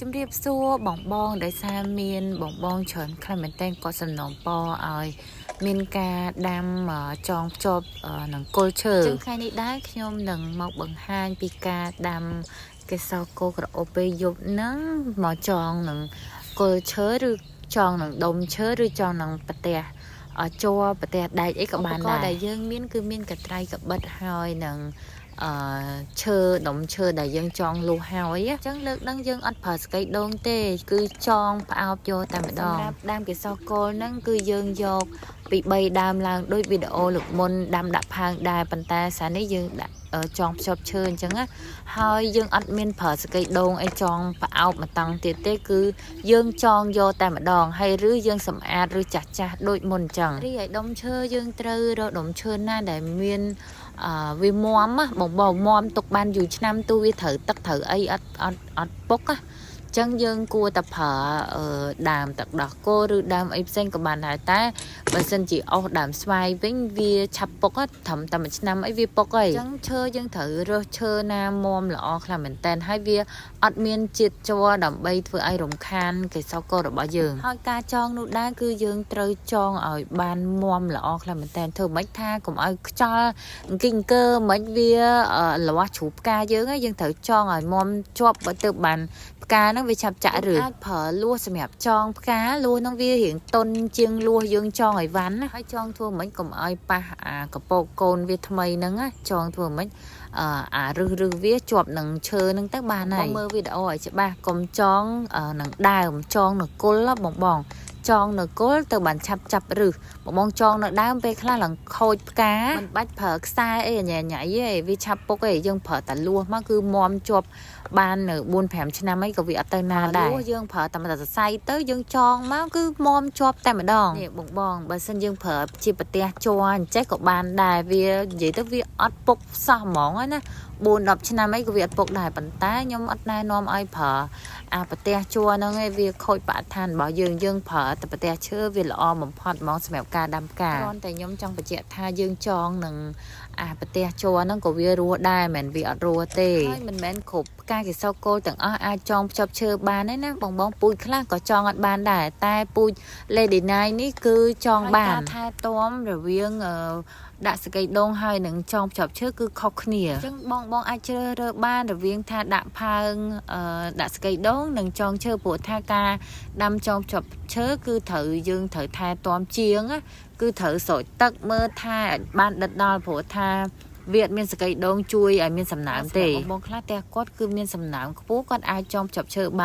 ជំរាបសួរបងបងដែលសារមានបងបងច្រើនខ្លះមែនតើក៏សំណូមពរឲ្យមានការដាំចងភ្ជាប់នឹងគល់ឈើចឹងថ្ងៃនេះដែរខ្ញុំនឹងមកបង្ហាញពីការដាំកេសរគោក្រអូបពេលយប់ហ្នឹងមកចងនឹងគល់ឈើឬចងនឹងដុំឈើឬចងនឹងប្រទេសជួរប្រទេសដែកអីក៏បានដែរដែលយើងមានគឺមានកត្រៃកបិតហើយនឹងឈើដុំឈើដែលយើងចងលុះហើយអញ្ចឹងលើកដឹងយើងអត់ប្រើស្កៃដូងទេគឺចងផ្អោបយកតែម្ដងសម្រាប់ដើមកេសរគោលហ្នឹងគឺយើងយកពី3ដើមឡើងដូចវីដេអូលើកមុនដាំដាក់ផើងដែរប៉ុន្តែសារនេះយើងដាក់ចងភ្ជាប់ឈើអញ្ចឹងណាហើយយើងអត់មានប្រើស្កៃដូងអីចងផ្អោបមកតង់ទៀតទេគឺយើងចងយកតែម្ដងហើយឬយើងសម្អាតឬចាស់ដូចមុនអញ្ចឹងរីឯដុំឈើយើងត្រូវរកដុំឈើណាដែលមានវាមាំបងមាំទុកបានយូរឆ្នាំទូវាត្រូវទឹកត្រូវអីអត់ពុកចឹងយើងគួរតែប្រើដើមទឹកដោះគោឬដើមអីផ្សេងក៏បានដែរតែបើសិនជាអស់ដើមស្វាយវិញវាឆាប់ពុកត្រឹមតែមួយឆ្នាំអីវាពុកហើយចឹងឈើយើងត្រូវរើសឈើណាមាំល្អខ្លះមែនតើហើយវាអត់មានជាតិជ័រដើម្បីធ្វើឲ្យរំខានកេសរគោរបស់យើងហើយការចងនោះដែរគឺយើងត្រូវចងឲ្យបានមាំល្អខ្លះមែនតើធ្វើមិនថាកុំឲ្យខ្យល់អង្គើមិនវាលាស់ជ្រូកផ្កាយើងត្រូវចងឲ្យមាំជាប់បើទៅបានផ្កាហ្នឹងវាឆាប់ចាក់ឬអាចប្រើលួសសម្រាប់ចងផ្កាលួសហ្នឹងវារៀងតុនជាងលួសយើងចងឲ្យវ៉ាន់ណាហើយចងធ្វើមិនកុំឲ្យប៉ះកពកកូនវាថ្មីហ្នឹងចងធ្វើមិនរឹសវាជាប់នឹងឈើហ្នឹងទៅបានហើយមើលវីដេអូឲ្យច្បាស់កុំចងនឹងដើមចងនៅគល់បងចងនៅគល់ទៅបានឆាប់ចាប់រឹសបងចងនៅដើមពេលខ្លះឡើងខូចផ្កាមិនបាច់ប្រើខ្សែអីញ៉ៃទេវាឆាប់ពុកឯងយើងប្រើតែលួសមកគឺមាំជាប់បាននៅ4-5ឆ្នាំអីក៏វាអត់ទៅណាដែរលួសយើងប្រើតែសរសៃទៅយើងចងមកគឺមាំជាប់តែម្ដងនេះបងបើសិនយើងប្រើជាប្រទេសជ័រអញ្ចេះក៏បានដែរវានិយាយទៅវាអត់ពុកសោះហ្មងណា4-10ឆ្នាំអីក៏វាអត់ពុកដែរប៉ុន្តែខ្ញុំអត់ណែនាំឲ្យប្រើប្រទេសជ័រហ្នឹងឯងវាខូចបរិស្ថានរបស់យើងប្រើតែប្រទេសឈើវាល្អបំផុតហ្មងសម្រាប់ការដាំផ្កាគ្រាន់តែខ្ញុំចង់បញ្ជាក់ថាយើងចងនឹងប្រទេសជ័រហ្នឹងក៏វារស់ដែរមិនវាអត់រស់ទេហើយមិនមែនគ្រប់ផ្កាកេសរគោលទាំងអស់អាចចងភ្ជាប់ឈើបានទេណាបងពូជខ្លះក៏ចងអត់បានដែរតែពូជ Lady Night នេះគឺចងបានការថែទាំរវាងដាក់សកៃដូងហើយនឹងចងភ្ជាប់ឈើគឺខុសគ្នាអញ្ចឹងបងអាចជ្រើសរើសបានរវាងថាដាក់ផើងដាក់សកៃដូងនិងចងឈើព្រោះថាការដាំចងភ្ជាប់ឈើគឺយើងត្រូវថែទាំជាងគឺត្រូវស្រោចទឹកមើលថាឲ្យបានដិតដល់ព្រោះថាវាអត់មានសកៃដូងជួយឲ្យមានសំណើមទេបងខ្លះតែគាត់គឺមានសំណើមខ្ពស់គាត់អាចចងភ្ជាប់ឈើ